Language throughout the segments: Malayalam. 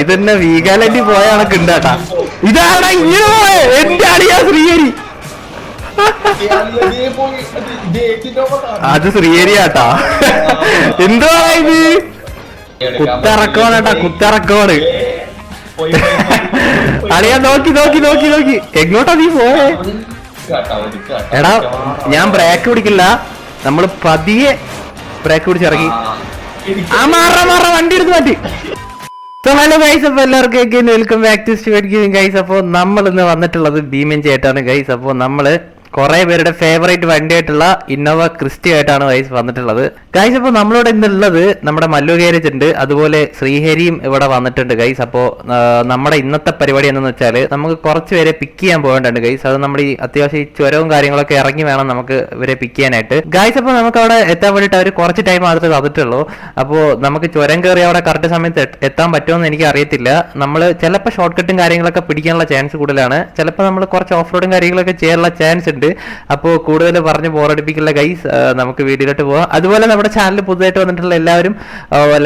ഇതെന്നെ വീഗാലൻഡിൽ പോയ കണക്ക് ഉണ്ടാട്ടാ. ഇതാണ് ഇങ്ങനെ പോയെ എന്റെ അളിയാ ശ്രീഹരി. അത് ശ്രീഹരിയാട്ടാ. എന്തുവാ ഇത്? കുത്തിറക്കോണേട്ടാ, കുത്തിറക്കോണ്. അളിയാ നോക്കി നോക്കി നോക്കി നോക്കി. എങ്ങോട്ടാ നീ പോയേ? എടാ ഞാൻ ബ്രേക്ക് പിടിക്കില്ല, നമ്മള് പതിയെ ബ്രേക്ക് പിടിച്ചിറങ്ങി. ആ മാറ മാറ വണ്ടി എടുത്ത് മാറ്റി. സോ ഹലോ ഗൈസ്, അപ്പോൾ എല്ലാവർക്കും welcome back to studio gaming guys. അപ്പോൾ നമ്മൾ ഇന്ന് വന്നിട്ടുള്ളത് ഭീമൻ ചേട്ടാണ് ഗൈസ്. അപ്പോൾ നമ്മള് കുറെ പേരുടെ ഫേവറേറ്റ് വണ്ടിയായിട്ടുള്ള ഇന്നോവ ക്രിസ്റ്റ ആയിട്ടാണ് ഗൈസ് വന്നിട്ടുള്ളത് ഗൈസ്. അപ്പോൾ നമ്മളോട് ഇന്നുള്ളത് നമ്മുടെ മല്ലു ഗാരേജ് ഉണ്ട്, അതുപോലെ ശ്രീഹരിയും ഇവിടെ വന്നിട്ടുണ്ട് ഗൈസ്. അപ്പോൾ നമ്മുടെ ഇന്നത്തെ പരിപാടി എന്താണെന്ന് വെച്ചാൽ നമുക്ക് കുറച്ച് പേരെ പിക്ക് ചെയ്യാൻ പോകേണ്ടതുണ്ട് ഗൈസ്. അത് നമ്മൾ ഈ അത്യാവശ്യം ഈ ചുരവും കാര്യങ്ങളൊക്കെ ഇറങ്ങി വേണം നമുക്ക് ഇവരെ പിക്ക് ചെയ്യാനായിട്ട് ഗൈസ്. അപ്പോൾ നമുക്ക് അവിടെ എത്താൻ വേണ്ടിയിട്ട് അവർ കുറച്ച് ടൈം മാത്രമേ തന്നിട്ടുള്ളൂ. അപ്പോൾ നമുക്ക് ചുരം കയറി അവിടെ കറക്റ്റ് സമയത്ത് എത്താൻ പറ്റുമെന്ന് എനിക്ക് അറിയത്തില്ല. നമ്മൾ ചിലപ്പോൾ ഷോർട്ട് കട്ടും കാര്യങ്ങളൊക്കെ പിടിക്കാനുള്ള ചാൻസ് കൂടുതലാണ്, ചിലപ്പോൾ നമ്മൾ കുറച്ച് ഓഫ് റോഡും കാര്യങ്ങളൊക്കെ ചെയ്യാനുള്ള ചാൻസ് ഉണ്ട്. അപ്പോൾ കൂടുതൽ പറഞ്ഞ് ബോറടിപ്പിക്കില്ല ഗൈസ്, നമുക്ക് വീഡിയോയിലോട്ട് പോവാം. അതുപോലെ നമ്മുടെ ചാനൽ പുതുതായിട്ട് വന്നിട്ടുള്ള എല്ലാവരും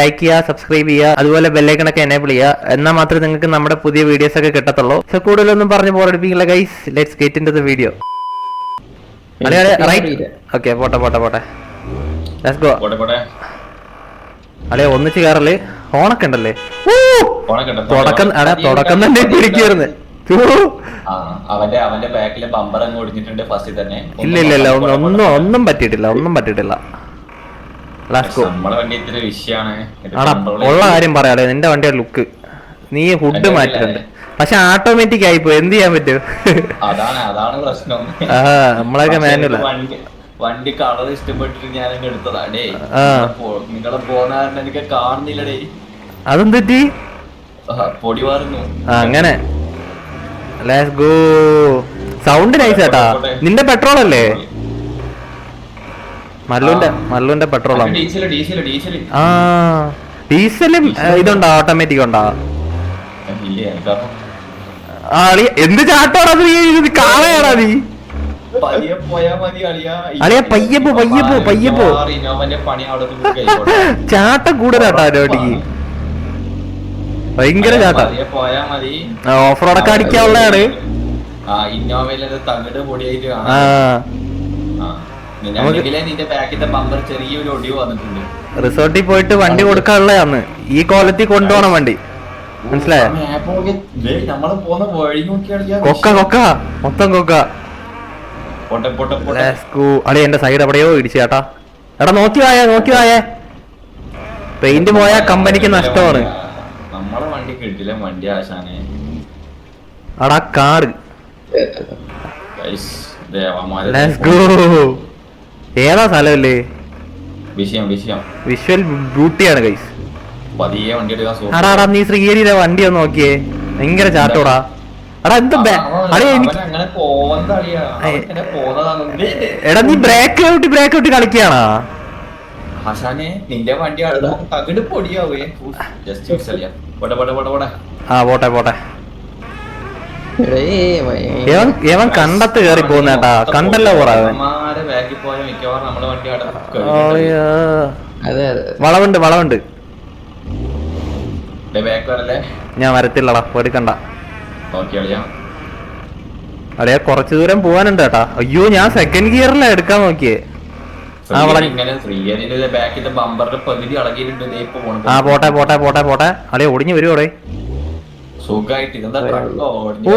ലൈക്ക് ചെയ്യുക, സബ്സ്ക്രൈബ് ചെയ്യുക, അതുപോലെ ബെല്ലൈക്കണൊക്കെ എനേബിൾ ചെയ്യുക. എന്നാൽ മാത്രമേ നിങ്ങൾക്ക് നമ്മുടെ പുതിയ വീഡിയോസ് ഒക്കെ കിട്ടത്തുള്ളൂ. സോ കൂടുതലൊന്നും പറഞ്ഞ് ബോറടിപ്പിക്കില്ല guys, let's get into the video. Okay പോട്ടെ പോട്ടെ പോട്ടെ, ലെറ്റ്സ് ഗോ. അളെ ഒന്നിച്ച് കയറല്. ഹോണൊക്കെ ഉണ്ടല്ലേ? തുടക്കം തന്നെ പിടിക്കുവായിരുന്നു. അവന്റെ ബാക്കിലെ ബമ്പർ അങ്ങ് ഒടിഞ്ഞിട്ടുണ്ട് ഫസ്റ്റ് തന്നെ. ഇല്ല ഇല്ല ഇല്ല, ഒന്നും പറ്റിയിട്ടില്ല, ഒന്നും പറ്റിയിട്ടില്ല. നമ്മളെ വണ്ടി ഇത്ര വിഷയാണ്. ഉള്ള കാര്യം പറയാലോ, നിന്റെ വണ്ടിയുടെ ലുക്ക് നീ ഹുഡ് മാറ്റിട്ടുണ്ട്, പക്ഷെ ഓട്ടോമാറ്റിക് ആയിപ്പോ എന്ത് ചെയ്യാൻ പറ്റും? അതാണ് പ്രശ്നം. നമ്മളൊക്കെ മാനുവൽ. വണ്ടി കളർ ഇഷ്ടപ്പെട്ടിട്ട് ഞാൻ എടുത്തതാടേ. നിങ്ങളെ പോന്ന കാരണം എനിക്ക് കാണുന്നില്ലടേ. അതെന്തെറ്റി? പൊടി മാറുന്നു അങ്ങനെ. Let's go. സൗണ്ട് നൈസ് ആട്ടാ. നിന്റെ പെട്രോൾ അല്ലേ? മല്ലുന്റെ പെട്രോൾ ആണ്. ആ ഡീസലും ഇതുണ്ടോ? ഓട്ടോമാറ്റിക് ഉണ്ടോ? എന്ത് ചാട്ടോടാ നീ? കാളയാടാ നീ? അളിയാ പയ്യപ്പോ പയ്യപ്പോ പയ്യപ്പോ. ചാട്ടം കൂടുതലാട്ടാ ഡോട്ടിക്ക്, ഭയങ്കര ചാട്ട. ഓഫ് റോഡൊക്കെ അടിക്കാനുള്ളതാണ്. റിസോർട്ടിൽ പോയിട്ട് വണ്ടി കൊടുക്കാനുള്ളതാന്ന്. ഈ ക്വാളിറ്റി കൊണ്ടുപോകണം വണ്ടി, മനസ്സിലായോ? കൊക്ക കൊക്ക മൊത്തം കൊക്ക. അളി എന്റെ സൈഡ് എവിടെയോ ഇടിച്ചു ചേട്ടാ. എടാ നോക്കി വായേ, നോക്കി വായേ. പെയിന്റ് പോയാ കമ്പനിക്ക് നഷ്ടമാണ്. നമ്മളെ വണ്ടി കിട്ടില്ല, വണ്ടി ആശാനെ. അടാ കാർ. ഏതാ സ്ഥലമല്ലേ? വിഷ്വൽ ബ്യൂട്ടിയാണ് ഗൈസ്. അടാ നീ ശ്രീഹരിയുടെ വണ്ടി ഒന്ന് നോക്കിയേ, ഭയങ്കര ചാട്ടോടാ. എടാ എന്ത് എടാ നീ ബ്രേക്ക് ഔട്ട് കളിക്കാണോ? നിന്റെ വണ്ടി തകിട് പൊടിയാവേ. ആ പോട്ടെ പോട്ടെ. ഏവൻ കണ്ടത്ത് കേറി പോകുന്നേട്ടാ, കണ്ടല്ലോ പോറാവൻ. വളവുണ്ട് വളവുണ്ട്. ഞാൻ വരത്തില്ലടാ, എടുക്കണ്ട. അളിയാ കുറച്ചു ദൂരം പോവാനുണ്ട് കേട്ടാ. അയ്യോ ഞാൻ സെക്കൻഡ് ഗിയറിലാ എടുക്കാൻ നോക്കിയേ. ആ പോട്ടെ പോട്ടെ പോട്ടെ പോട്ടെ. അളിയ ഒടിഞ്ഞു വരുവോടെ? ഓ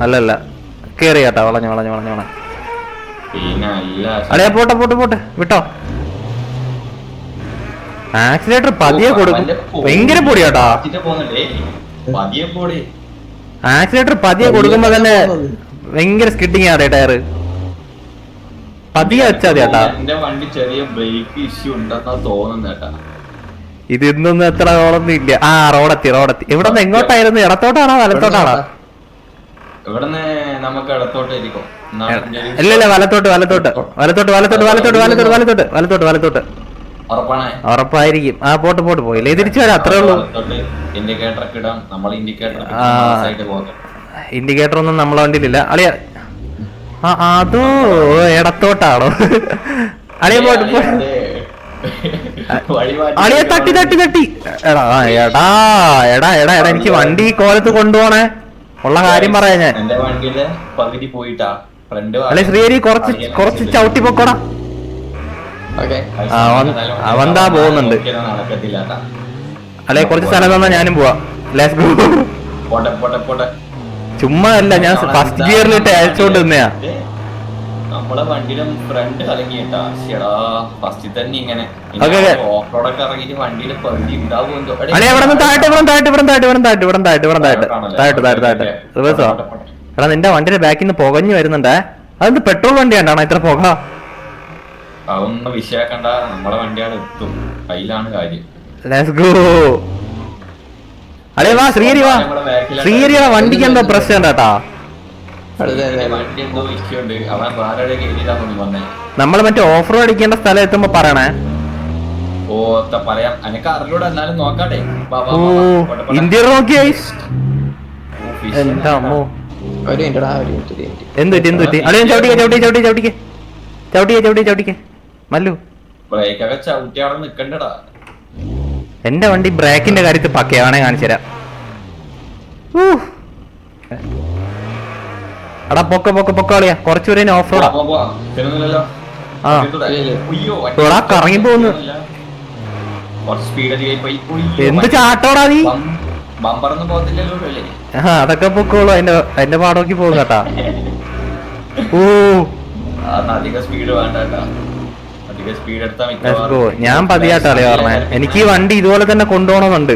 അല്ലല്ല കേറി കേട്ടാ, വളഞ്ഞു വളഞ്ഞു വളഞ്ഞു വളഞ്ഞു. അളിയ പോട്ടെ പോട്ടെ പോട്ടെ, വിട്ടോ. ആക്സിലേറ്റർ പതിയെ കൊടുക്കും, ഭയങ്കര പൊടി കേട്ടാ. ആക്സിലേറ്റർ പതിയെ കൊടുക്കുമ്പോ തന്നെ ഭയങ്കര സ്കിഡിങ് ആണ് ടയറ്. പതിയെ വെച്ചാ മതി ചേട്ടാ. ഇത് ഇന്നൊന്നും എത്ര റോഡൊന്നും ഇല്ല. ആ റോഡെത്തി റോഡെത്തി. ഇവിടെ നിന്ന് എങ്ങോട്ടായിരുന്നു? ഇടത്തോട്ടാണോ വലത്തോട്ടാണോ? ഇല്ല ഇല്ല വലത്തോട്ട് വലത്തോട്ട് വലത്തോട്ട് വലത്തോട്ട് വലത്തോട്ട് വലത്തോട്ട് വലത്തോട്ട് വലത്തോട്ട് വലത്തോട്ട് ഉറപ്പായിരിക്കും. ആ പോട്ട് പോട്ട് പോയില്ലേ, തിരിച്ചു വരാം, അത്രേ ഉള്ളൂ. ഇൻഡിക്കേറ്റർ ഒന്നും നമ്മളെ വണ്ടിയിലില്ല അളിയ. ആ അതോ ഇടത്തോട്ടാണോ? അളിയ പോട്ട് അളിയെ തട്ടി തട്ടി തട്ടി. എടാ എടാ എടാ എടാ എടാ എനിക്ക് വണ്ടി കോലത്ത് കൊണ്ടുപോണേ, ഉള്ള കാര്യം പറയാ ഞാൻ. എന്റെ വണ്ടിയിലെ പകുതി പോയിട്ടാ ഫ്രണ്ട്. അല്ലെ ശ്രീഹരി കുറച്ച് ചവിട്ടി പൊക്കോടാ. അവന്താ പോകുന്നുണ്ട്. അല്ലെ കുറച്ച് സ്ഥലം തന്നാ ഞാനും പോവാ. ചുമ്മാ അല്ല, ഞാൻ ഫസ്റ്റ് ഗിയറിലിട്ട് അയച്ചോണ്ട് നിന്നെയാ. നമ്മളെ വണ്ടിയുടെ ഫ്രണ്ട് കലങ്ങിട്ടാ. ഫസ്റ്റിൽ തന്നെ ഇങ്ങനെ ഓഫ് റോഡൊക്കെ ഇറങ്ങിട്ട് വണ്ടിയിലെ പകുതി ഉണ്ടാവുമോ. അല്ലെ ഇവിടെ എടാ നിന്റെ വണ്ടിയുടെ ബാക്കിൽ നിന്ന് പുകഞ്ഞു വരുന്നുണ്ടേ. അതെന്ത് പെട്രോൾ വണ്ടി കണ്ടാണോ ഇത്ര പുക? അതൊന്നും വിഷയാക്കണ്ട, നമ്മളെ വണ്ടിയാണ് എത്തും, കയ്യിലാണ് കാര്യം. Let's go. അല്ലേ വാ ശ്രീഹരി വാ. ശ്രീഹരിയുടെ വണ്ടിക്ക് എന്തോ പ്രശ്നം കേട്ടാ. വണ്ടി എന്തോ വിഷയമുണ്ട്. അവൻ വേറെ കയറിയതാണെന്ന് പറഞ്ഞേ. നമ്മള് മറ്റേ ഓഫ് റോഡ് അടിക്കേണ്ട സ്ഥലം എത്തുമ്പോ പറയണേ. ഓ പറയാം, എനിക്ക് അറിഞ്ഞൂടെ, എന്നാലും നോക്കാട്ടെ. ഇന്ത്യ നോക്കി എന്താ അമ്മോ. എന്തുറ്റി അളിയ ചവിട്ടിക്കേ മല്ലു. ബ്രേക്കൊക്കെ ചവിട്ടി അവിടെ നിക്കണ്ടടാ. എന്റെ വണ്ടി ബ്രേക്കിന്റെ കാര്യത്തിൽ പക്കയാണേ കാണിച്ചു തരാം. എടാ പൊക്കളിയാ കുറച്ചുപേരെ ഓഫ് റോഡാ. കറങ്ങി പോകുന്നു. എന്ത് ചാട്ടോടാ നീ. അതൊക്കെ പൊക്കോളൂ, അതിന്റെ പാടോക്കി പോകും കേട്ടാ. ഓ ഞാൻ പതിയാട്ടാ അറിയാ പറഞ്ഞേ. എനിക്ക് ഈ വണ്ടി ഇതുപോലെ തന്നെ കൊണ്ടുപോകണമെന്നുണ്ട്.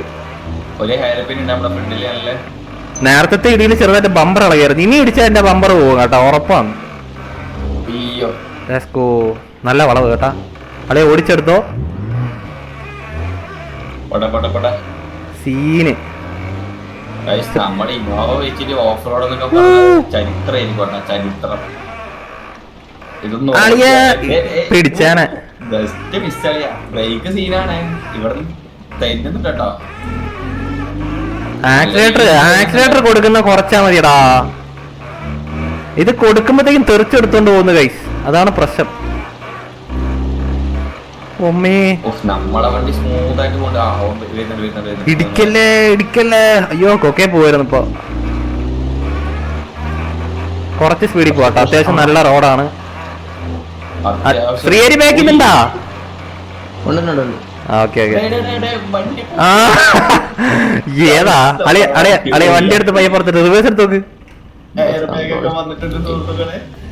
നേരത്തെ ഇടിയിൽ ചെറുതായിട്ട് ബമ്പർ ഇളകിയായിരുന്നു. ഇനി ഇടിച്ചാൽ എന്റെ ബമ്പർ പോകും കേട്ടാ, ഉറപ്പാണ്. നല്ല വളവ് കേട്ടാ. അല്ലെ ഓടിച്ചെടുത്തോ സീന്. പിടിച്ചാനെ ആക്സിലേറ്റർ കൊടുക്കുന്ന കുറച്ചാ മതിയടാ. ഇത് കൊടുക്കുമ്പോഴത്തേക്കും തെറിച്ചെടുത്തോണ്ട് പോകുന്നു ഗൈസ്, അതാണ് പ്രശ്നം. ഇടിക്കല്ലേ അയ്യോ കൊക്കെ പോവായിരുന്നു. ഇപ്പൊ കുറച്ച് സ്പീഡിൽ പോവാട്ടോ, അത്യാവശ്യം നല്ല റോഡാണ്. ശ്രീഹരി ബാക്കിന്നുണ്ടാ? ഓക്കെ ഏതാ അളിയ വണ്ടി എടുത്ത് പയ്യെ പുറത്തിട്ട് റിവേഴ്സ് എടുത്ത് നോക്ക്.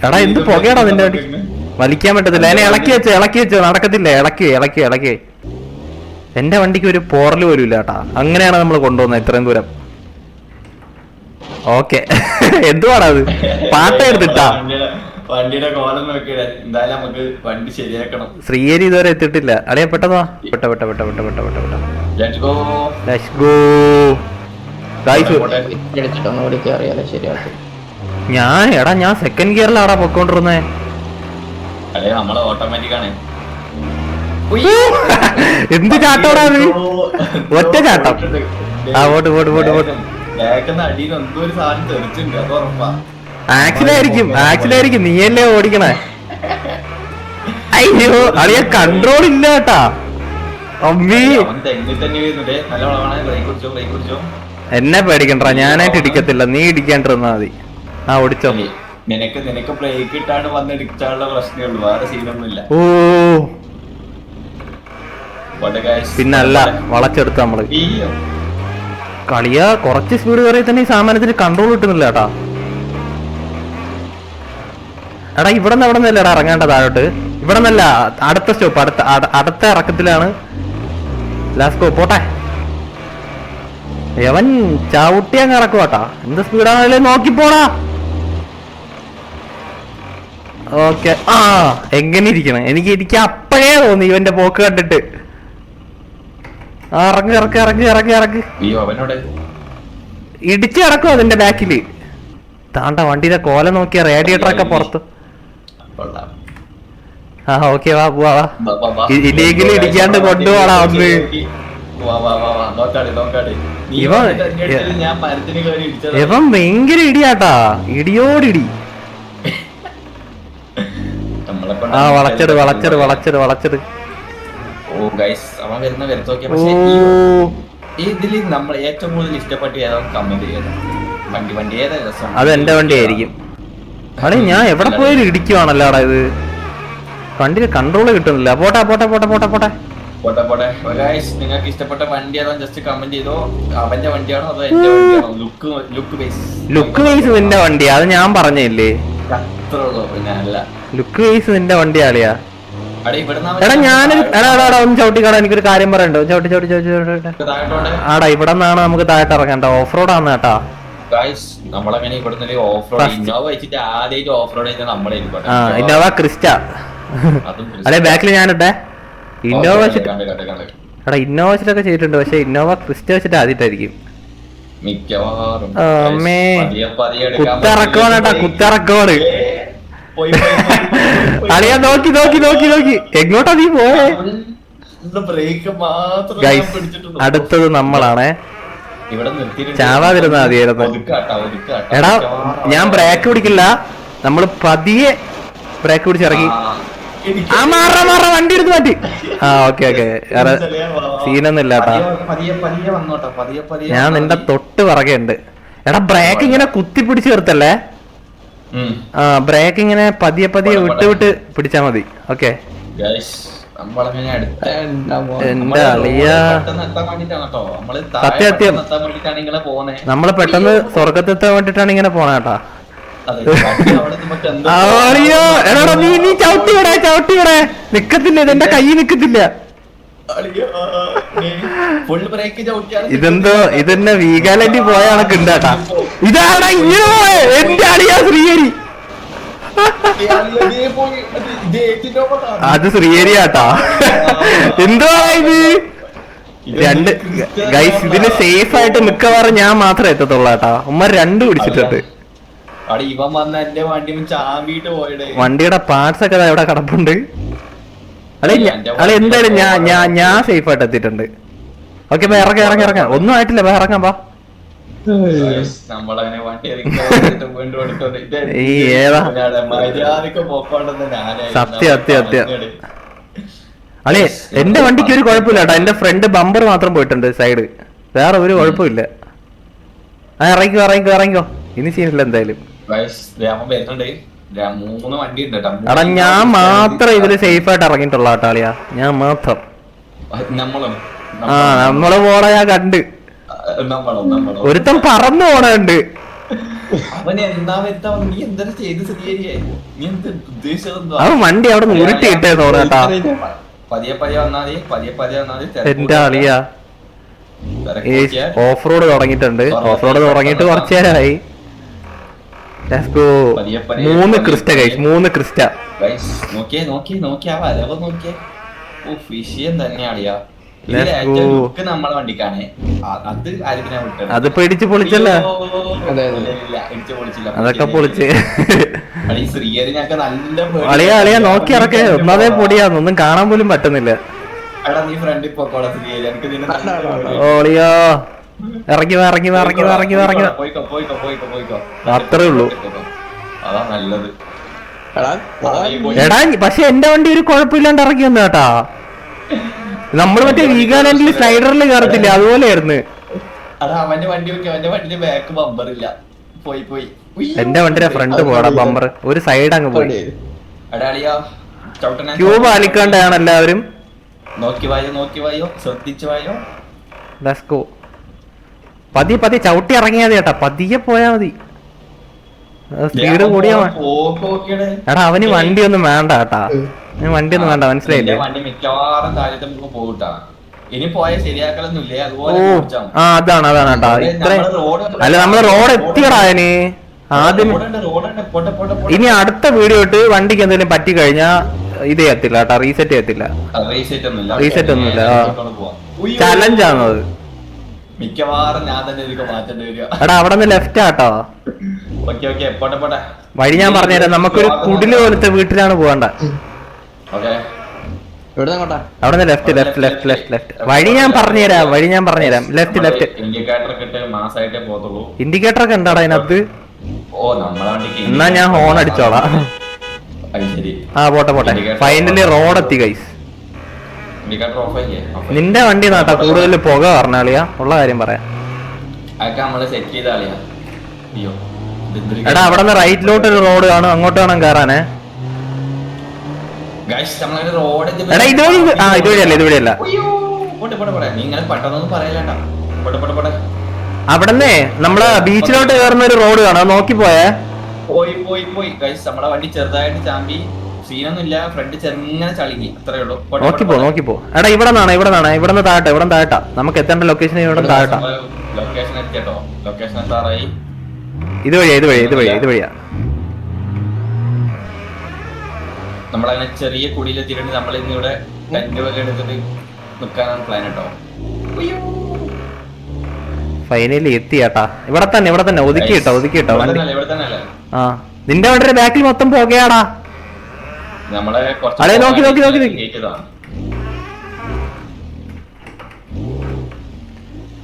എടാ എന്ത് പുകയാടാ നിന്റെ വണ്ടി. വലിക്കാൻ പറ്റത്തില്ല, അതിനെ ഇളക്കി വെച്ചോ നടക്കത്തില്ല. ഇളക്കി എന്റെ വണ്ടിക്ക് ഒരു പോറല് പോലും ഇല്ല കേട്ടാ. അങ്ങനെയാണ് നമ്മൾ കൊണ്ടുപോകുന്നത് ഇത്രയും ദൂരം. ഓക്കെ എന്തുവാടാ അത്, പാട്ട എടുത്തിട്ടാ. വണ്ടിയുടെ കോലം നോക്കിയാ എന്തായാലും നമുക്ക് വണ്ടി ശരിയാക്കണം. ശ്രീഹരി ഇതുവരെ എത്തിയിട്ടില്ല. അളിയ പെട്ടതാ. ഞാൻ സെക്കൻഡ് ഗിയറിലാടാ പൊക്കോണ്ടിരുന്നേ. എന്ത് ചാട്ടോടാ അത്, ഒറ്റ ചാട്ടം. ആക്സിലായിരിക്കും നീയല്ലേ ഓടിക്കണേ. അയ്യോ അളിയ കൺട്രോൾ ഇല്ല കേട്ടാ. അമ്മീ എന്നെ പേടിക്കണ്ട, ഞാനായിട്ട് ഇടിക്കത്തില്ല, നീ ഇടിക്കാണ്ടിരുന്നാ മതി. ഓടിച്ചോ. നിനക്ക് ബ്രേക്ക് ഇട്ടാണ് വന്നിടിച്ചാലുള്ള പ്രശ്നമേ ഉള്ളൂ, വേറെ സീനൊന്നുമില്ല. ഓ പിന്നല്ല വളച്ചെടുത്ത നമ്മള് കളിയാ. കുറച്ച് സ്പീഡ് കയറിയ തന്നെ ഈ സാമാനത്തിന് കൺട്രോൾ കിട്ടുന്നില്ല കേട്ടാ. എടാ ഇവിടെ നിന്നല്ലടാ ഇറങ്ങേണ്ട താഴോട്ട്. ഇവിടെ നിന്നല്ല, അടുത്ത സ്റ്റോപ്പ്, അടുത്ത ഇറക്കത്തിലാണ്. ലാസ്കോ പോട്ടെ. യവൻ ചവിട്ടിയാ ഇറക്കുവാട്ടാ. എന്ത് സ്പീഡാണല്ലേ നോക്കിപ്പോടാ. ഓക്കെ എങ്ങനെ ഇരിക്കണേ. എനിക്ക് അപ്പഴേ തോന്നി ഇവന്റെ പോക്ക് കണ്ടിട്ട്. ഇറങ്ങ് ഇടിച്ച് കിടക്കും അതിന്റെ ബാക്കില്. താണ്ട വണ്ടിയുടെ കോല നോക്കിയ റേഡിയേറ്റർ ഒക്കെ പുറത്ത്. ഓക്കെ വാ പോവാ. ഇല്ലെങ്കിലും ഇടിക്കാണ്ട് കൊണ്ടുപോടാ ഒന്ന്. ഇവൻ ഭയങ്കര ഇടിയാട്ടാ, ഇടിയോടിടി. വളച്ചെട്. ഓ ഗൈസ് അവൻ വരുന്ന വരത്തോക്കെ. ഓ പക്ഷെ ഇതില് നമ്മൾ ഏറ്റവും കൂടുതൽ ഇഷ്ടപ്പെട്ട് ഏതോ കമന്റ് ചെയ്യണം. വണ്ടി ഏതാ രസം? അത് എന്റെ വണ്ടി ആയിരിക്കും. അടെ ഞാൻ എവിടെ പോയാലും ഇടിക്കുവാണല്ലോ അവിടെ. ഇത് വണ്ടിയിൽ കൺട്രോള് കിട്ടുന്നില്ല. പോട്ടെ പോട്ടെ പോട്ടെ പോട്ടെ പോട്ടെ പോട്ടെ ഗൈസ്, നിങ്ങൾക്ക് ഇഷ്ടപ്പെട്ട വണ്ടി ഏതാ ജസ്റ്റ് കമന്റ് ചെയ്തോ. അവന്റെ വണ്ടിയാണോ അതോ എന്റെ വണ്ടിയാണോ? ലുക്ക് വൈസ് നിന്റെ വണ്ടിയാ, അത് ഞാൻ പറഞ്ഞില്ലേ. അത്രേ ഉള്ളൂ. പിന്നെ അല്ല, ലുക്ക് വൈസ് നിന്റെ വണ്ടി ആളിയാ. എടാ ഞാനൊരു ഒന്ന് ചവിട്ടിക്കാടാ, എനിക്കൊരു കാര്യം പറയണ്ടോ? ആടാ ഇവിടെ നിന്നാണ് നമുക്ക് താഴോട്ട് ഇറങ്ങണ്ട. ഓഫ് റോഡ് ആണ് കേട്ടാ. നമ്മളങ്ങനെ ഇവിടെ ഓഫ് റോഡ് ഇന്നോവ വെച്ചിട്ട് ആദ്യമായിട്ട് ഓഫ് റോഡ് ചെയ്താൽ നമ്മളെ ഇന്നോവ ക്രിസ്റ്റ. അല്ലെ ബാക്കിൽ ഞാനിട്ടെ ഇന്നോവ വെച്ചിട്ട്. എടാ ഇന്നോവ വെച്ചിട്ടൊക്കെ ചെയ്തിട്ടുണ്ട്, പക്ഷെ ഇന്നോവ ക്രിസ്റ്റ വെച്ചിട്ട് ആദ്യമായിട്ടായിരിക്കും മിക്കവാറും. കുത്തിറക്കോണേട്ടാ, കുത്തിറക്കോണ്. അളിയാ നോക്കി നോക്കി നോക്കി നോക്കി എങ്ങോട്ടാ നീ പോയേ? അടുത്തത് നമ്മളാണേ. ചാവാതിരുന്നാ മതിയായിരുന്നു. എടാ ഞാൻ ബ്രേക്ക് പിടിക്കില്ല, നമ്മള് പതിയെ ബ്രേക്ക് പിടിച്ചിറങ്ങി. ആ മാറ വണ്ടി എടുത്ത് മാറ്റി. ആ ഓക്കെ ഓക്കെ, സീനൊന്നും ഇല്ലാട്ടാ. ഞാൻ നിന്റെ തൊട്ട് പറകെ ഉണ്ട്. എടാ ബ്രേക്ക് ഇങ്ങനെ കുത്തി പിടിച്ച് നിർത്തല്ലേ. ആ ബ്രേക്ക് ഇങ്ങനെ പതിയെ പതിയെ വിട്ട് വിട്ട് പിടിച്ചാ മതി. ഓക്കെ എന്റെ അളിയാ, സത്യം നമ്മള് പെട്ടെന്ന് സ്വർഗത്തെത്താൻ വേണ്ടിട്ടാണ് ഇങ്ങനെ പോണ കേട്ടാ. അളിയോ എടാ നീ ചവിട്ടി വിടേ, ചവിട്ടി വിടേ. നിക്കത്തില്ല, ഇതെന്റെ കൈ നിക്കത്തില്ല. ഇതെന്തോ ഇതെന്നെ വീഗാലാൻഡി പോയ കണക്ക് ഉണ്ടാട്ടാ. ഇതാടാ ഇങ്ങനെ പോയെ എന്റെ അളിയാ ശ്രീഹരി. അത് ശ്രീഹരിയാട്ടാ. എന്തോ ഇത് രണ്ട് ഗൈസ്, ഇതിന് സേഫ് ആയിട്ട് മിക്കവാറും ഞാൻ മാത്രമേ എത്തത്തുള്ളൂ കേട്ടാ. ഉമ്മ രണ്ട് പിടിച്ചിട്ടുണ്ട്. വണ്ടിയുടെ പാർട്സ് ഒക്കെ ഇവിടെ കിടപ്പുണ്ട്. അളെ എന്തായാലും ഞാൻ സേഫ് ആയിട്ട് എത്തിയിട്ടുണ്ട്. ഓക്കെ ഇറങ്ങാം ഇറങ്ങാം ഇറങ്ങാം, ഒന്നും ആയിട്ടില്ല, ഇറങ്ങാം പാ. സത്യം സത്യം സത്യം. അളേ എന്റെ വണ്ടിക്ക് ഒരു കുഴപ്പമില്ല കേട്ടോ. എന്റെ ഫ്രണ്ട് ബമ്പർ മാത്രം പോയിട്ടുണ്ട് സൈഡ്, വേറെ ഒരു കുഴപ്പമില്ല. ആ ഇറങ്ങിക്കോ ഇറങ്ങിക്കോ ഇറങ്ങിക്കോ, ഇനി സീനില്ല എന്തായാലും. എടാ ഞാൻ മാത്രം ഇതില് സേഫ് ആയിട്ട് ഇറങ്ങിയിട്ടുള്ള കേട്ടാളിയാ, ഞാൻ മാത്രം. ആ നമ്മള് പോണ ഞാൻ കണ്ട്, ഒരുത്തൻ പറന്നു പോണുണ്ട്. അവൻ വണ്ടി അവിടെ നിന്ന് ഉരുട്ടിയിട്ടേ തോന്നേട്ടാ. എന്റെ അളിയാ ഓഫ് റോഡ് തുടങ്ങിയിട്ടുണ്ട്. ഓഫ് റോഡ് തുടങ്ങിയിട്ട് കുറച്ചു നേരമായി. 3 ക്രിസ്റ്റ ഗൈസ്, 3 ക്രിസ്റ്റ. അത് പിടിച്ച് പൊളിച്ചല്ലേ, അതൊക്കെ പൊളിച്ച്. അളിയാ അളിയാ നോക്കി ഇറക്കേ, ഒന്നാമതേ പൊടിയാന്ന്, ഒന്നും കാണാൻ പോലും പറ്റുന്നില്ല. ഓളിയോ ഇറങ്ങി ഇറങ്ങി ഇറങ്ങി ഇറങ്ങി ഇറങ്ങി, അത്രേ ഉള്ളൂ. എടാ പക്ഷെ എന്റെ വണ്ടി ഒരു കുഴപ്പമില്ലാണ്ട് ഇറങ്ങി വന്നു കേട്ടാ. നമ്മള് മറ്റേ വീഗാലാൻഡിൽ സ്ലൈഡറിൽ കയറത്തില്ല, അതുപോലെയായിരുന്നു. എന്റെ വണ്ടിയുടെ ഫ്രണ്ട് പോടാ, ബമ്പർ ഒരു സൈഡ് അങ്ങ് പോയി. ക്യൂബ് അലിക്കാണ്ടാണ് എല്ലാവരും. പതിയെ പതിയെ ചവിട്ടി ഇറങ്ങിയാ മതി കേട്ടാ, പതിയെ പോയാ മതി. സ്പീഡ് കൂടിയാ. എടാ അവന് വണ്ടി ഒന്നും വേണ്ട കേട്ടാ, വണ്ടി ഒന്നും വേണ്ട, മനസ്സിലായില്ലേ? ആ അതാണ് അതാണ് കേട്ടാ. ഇത്രയും അല്ല നമ്മള് റോഡ് എത്തിയടാ അതിന് ആദ്യം. ഇനി അടുത്ത വീഡിയോ ഇട്ട് വണ്ടിക്ക് എന്തെങ്കിലും പറ്റി കഴിഞ്ഞാ ഇത് ചെയ്യത്തില്ല കേട്ടാ, റീസെറ്റ് ചെയ്യത്തില്ല. റീസെറ്റ് ഒന്നുമില്ല, ചലഞ്ചാണോ അത്? മിക്കവാറും ഞാൻ തന്നെ ഇതൊക്കെ മാറ്റേണ്ടി വരിക. എടാ അവിടെ നിന്ന് ലെഫ്റ്റ് ആട്ടോ. വഴി ഞാൻ പറഞ്ഞുതരാം. നമുക്കൊരു കുടില് പോലത്തെ വീട്ടിലാണ് പോകണ്ട. അവിടെ നിന്ന് left left left left left. വഴി ഞാൻ പറഞ്ഞുതരാം, വഴി ഞാൻ പറഞ്ഞുതരാം. Left left. ഇൻഡിക്കേറ്റർ ഒക്കെ ഉണ്ടാടാ അതിനകത്ത്. എന്നാ ഞാൻ ഹോൺ അടിച്ചോളാം. ആ പോട്ടെ പോട്ടെ. ഫൈനലി റോഡ് എത്തി ഗൈസ്. ഇൻഡിക്കേറ്റർ ഓഫ് ആയില്ലേ? നിന്റെ വണ്ടി നാട്ടാ കൂടുതൽ പുക പറഞ്ഞാളിയാ, ഉള്ള കാര്യം പറയാം. അതൊക്കെ നമ്മള് സെറ്റ് ചെയ്ത ആളിയാ. അയ്യോ എടാ അവിടെ നിന്ന് റൈറ്റിലോട്ട് ഒരു റോഡ് കാണും, അങ്ങോട്ട് വേണം കയറാനേ. എടാ ഇതുവഴി, ആ ഇതുവഴിയല്ല, ഇതുവഴിയല്ല. നീ ഇങ്ങനെ പെട്ടെന്നൊന്നും പറയലട്ടാ. അവിടെന്നേ നമ്മളെ ബീച്ചിലോട്ട് കയറുന്ന ഒരു റോഡ് കാണാം, നോക്കി പോയേ. പോയി പോയി പോയി ഗൈസ്, നമ്മളെ വണ്ടി ചെറുതായിട്ട് ചാമ്പി, സീനൊന്നുമില്ല, ഫ്രണ്ട് ചെറുങ്ങനെ ചളിങ്ങി, അത്രേ ഉള്ളൂ. നോക്കിപ്പോ നോക്കിപ്പോ. എടാ ഇവിടെ നിന്നാണ്, ഇവിടെ നിന്നാണ്, ഇവിടെ നിന്ന് താഴട്ടെ, ഇവിടെ താഴട്ടാ, നമുക്ക് എത്തേണ്ട ലൊക്കേഷൻ ഇവിടെ താഴട്ടാ. ലൊക്കേഷൻ എത്തിട്ടോ, ലൊക്കേഷൻ എത്താറായി. ഇതുവഴിയാ, ഇതുവഴിയാ, ഇതുവഴിയാ, ഇതുവഴിയാ. നമ്മളങ്ങനെ ചെറിയ കുടിയിലെത്തിയിട്ട് നമ്മൾ ഇന്നിവിടെ ടെന്റ് പോലെ എടുത്തിട്ട് നിൽക്കാനാണ് പ്ലാൻ കേട്ടോ. ഫൈനലി എത്തിയാട്ടാ. ഇവിടെ തന്നെ, ഇവിടെ തന്നെ ഒതുക്കിട്ടോ, ഒതുക്കിട്ടോ വണ്ടി. ഇവിടെ തന്നെ അല്ലേ? ആ നിന്റെ വണ്ടിയുടെ ബാക്കിൽ മൊത്തം പോകയാടാ. നമ്മളെ അതെ നോക്കി നോക്കി നോക്കി നോക്കി.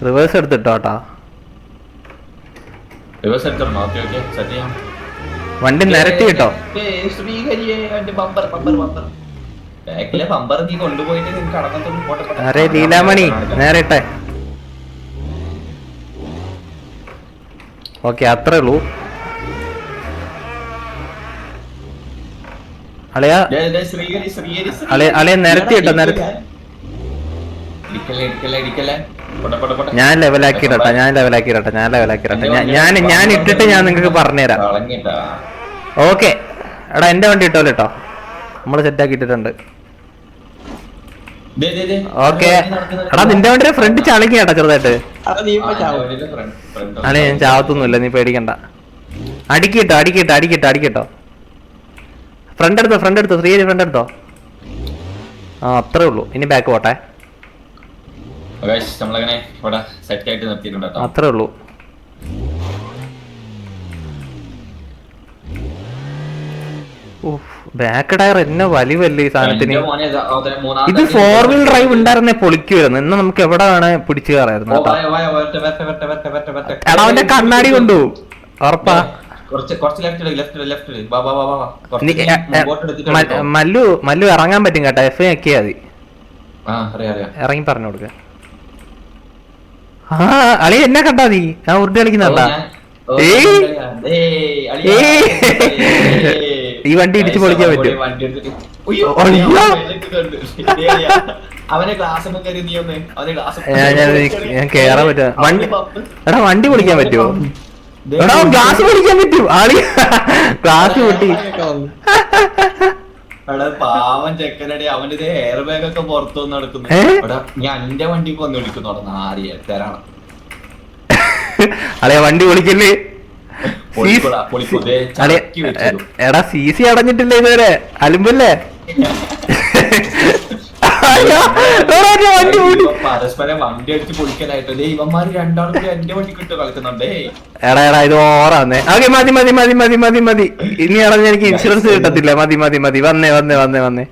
റിവേഴ്സ് എടുത്തിട്ടോട്ടാ. റിവേഴ്സ് എടുത്തിടണോ? ഓക്കെ ഓക്കെ, സെറ്റ് ചെയ്യാം. വണ്ടി നിരത്തി കിട്ടോ. ബാക്കിലെ ബമ്പർ നീ കൊണ്ടുപോയിട്ട് നിനക്ക് കടന്നത്തോണ്ട് പോട്ടെ. അരെ ലീലാമണി നേരെ ഇട്ടെ. ഓക്കെ അത്രേ ഉള്ളൂ. അളിയാ അളിയ നിരത്തി ഇട്ടോ, നിരത്തി. ഞാൻ ലെവലാക്കിയിട്ടെ, ഞാൻ ലെവലാക്കിയിട്ടെ, ഞാൻ ലെവലാക്കിയിട്ടെ. ഞാൻ ഇട്ടിട്ട് ഞാൻ നിങ്ങൾക്ക് പറഞ്ഞുതരാം. ഓക്കെ എടാ എന്റെ വണ്ടി ഇട്ടോല്ലോ കേട്ടോ, നമ്മള് സെറ്റാക്കി ഇട്ടിട്ടുണ്ട്. ഓക്കെ എടാ നിന്റെ വണ്ടിയുടെ ഫ്രണ്ട് ചളിങ്ങി കേട്ടോ ചെറുതായിട്ട്. അളി ഞാൻ ചാവത്തൊന്നുമില്ല, നീ പേടിക്കണ്ട. അടിക്കിട്ടോ അടിക്കിട്ടോ അടിക്കിട്ടോ അടിക്കിട്ടോ. ഫ്രണ്ട് എടുത്തോ, ഫ്രണ്ട് എടുത്തോ, ശ്രീ ഫ്രണ്ട് എടുത്തോ. ആ അത്രേ ഉള്ളൂ, ഇനി ബാക്ക് പോട്ടെ. അത്രേ ഉള്ളൂ. ബാക്ക് ടയർ എന്നെ വലിവല്ലേ ഈ സാധനത്തിന്. ഇത് 4-wheel ഡ്രൈവ് ഉണ്ടായിരുന്നേ പൊളിക്കുമായിരുന്നു. ഇന്ന് നമുക്ക് എവിടെ വേണേ പിടിച്ചു കയറായിരുന്നു. എടാ അവന്റെ കണ്ണാടി കൊണ്ടു ഉറപ്പാ. മല്ലു ഇറങ്ങാൻ പറ്റും കേട്ടോ, എഫ് ഞെക്കിയാ മതി. ഇറങ്ങി പറഞ്ഞു കൊടുക്ക. ആ അളി എന്നെ കണ്ടാ നീ, ഞാൻ ഉരുട്ടി കളിക്കുന്നുണ്ടാ. ഈ വണ്ടി ഇടിച്ചു പൊളിക്കാൻ പറ്റും. ഞാൻ കേറാൻ പറ്റും. വണ്ടി എടാ വണ്ടി പൊളിക്കാൻ പറ്റുമോ? എടാ ഗ്ലാസ് പൊളിക്കാൻ പറ്റും. ആളി ഗ്ലാസ് പൊട്ടി. പാവൻ ചെക്കനടി, അവന്റെ എയർ ബാഗ് ഒക്കെ പുറത്തു വന്ന് നടക്കുന്നു. ഞാൻ എന്റെ വണ്ടിക്ക് വന്ന് വിളിക്കുന്നു തരാണ്. അളിയ വണ്ടി പൊളിക്കല്ലേ. എടാ സി സി അടഞ്ഞിട്ടില്ല ഇതുവരെ, അലുമ്പല്ലേ. പരസ്പരം വണ്ടി അടിച്ച് പൊളിക്കലായിട്ട് ഇവന്മാര് രണ്ടാൾക്ക് എന്റെ വണ്ടി കിട്ടു കളിക്കുന്നുണ്ടേ. എടാ എടാ ഇത് ഓറാന്നേ. ഓക്കെ മതി മതി മതി മതി മതി മതി. ഇനി അടഞ്ഞ എനിക്ക് ഇൻഷുറൻസ് കിട്ടത്തില്ല. മതി മതി മതി. വന്നേ വന്നേ വന്നേ വന്നേ.